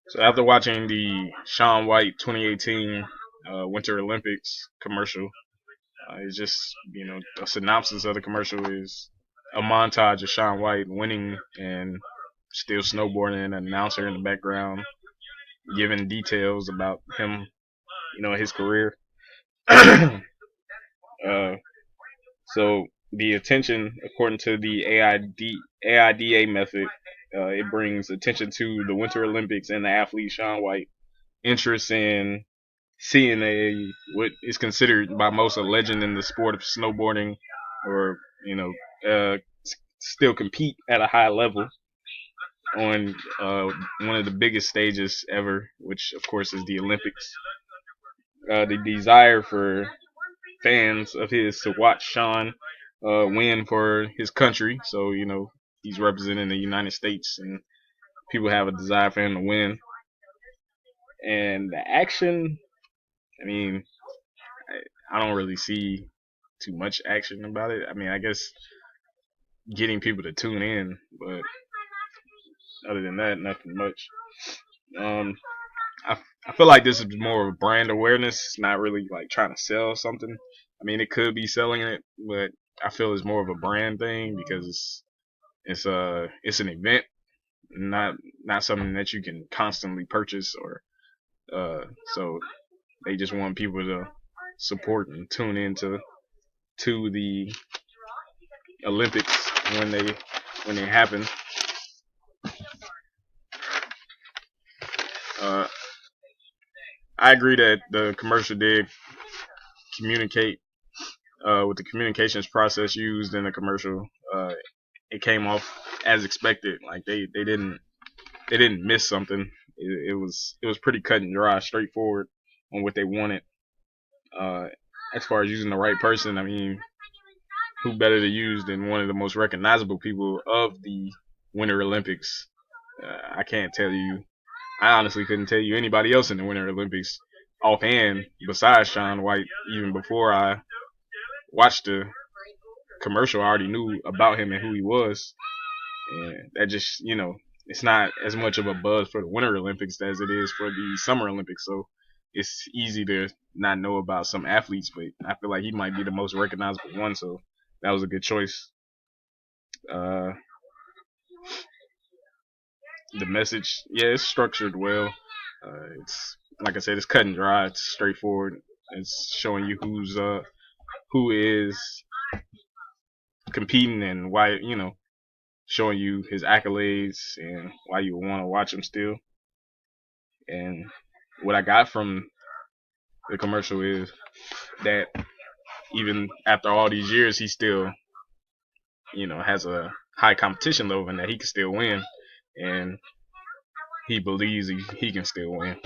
So after watching the Shaun White 2018 Winter Olympics commercial, it's just a synopsis of the commercial is a montage of Shaun White winning and still snowboarding, and an announcer in the background giving details about him, his career. uh, so the attention, according to the AIDA method, it brings attention to the Winter Olympics and the athlete Shaun White, interest in seeing what is considered by most a legend in the sport of snowboarding, or still compete at a high level on one of the biggest stages ever, which of course is the Olympics. The desire for fans of his to watch Shaun win for his country. So he's representing the United States, and people have a desire for him to win. And the action, I mean, I don't really see too much action about it. I mean, I guess getting people to tune in, but other than that, nothing much. Um, I feel like this is more of a brand awareness, not really like trying to sell something. I mean, it could be selling it, but I feel it's more of a brand thing because it's an event, not something that you can constantly purchase, or so they just want people to support and tune into the Olympics when they happen. Uh, I agree that the commercial did communicate with the communications process used in the commercial. It came off as expected. Like they didn't miss something. It was pretty cut and dry, straightforward on what they wanted. Uh, as far as using the right person, I mean, who better to use than one of the most recognizable people of the Winter Olympics? I can't tell you. I honestly couldn't tell you anybody else in the Winter Olympics offhand besides Shaun White. Even before I watched the commercial, I already knew about him and who he was, and that just it's not as much of a buzz for the Winter Olympics as it is for the Summer Olympics. So it's easy to not know about some athletes, but I feel like he might be the most recognizable one. So that was a good choice. Uh, the message, yeah, it's structured well. It's like I said, it's cut and dry. It's straightforward. It's showing you who is competing and why, showing you his accolades and why you want to watch him still. And what I got from the commercial is that even after all these years, he still, has a high competition level and that he can still win. And he believes he can still win.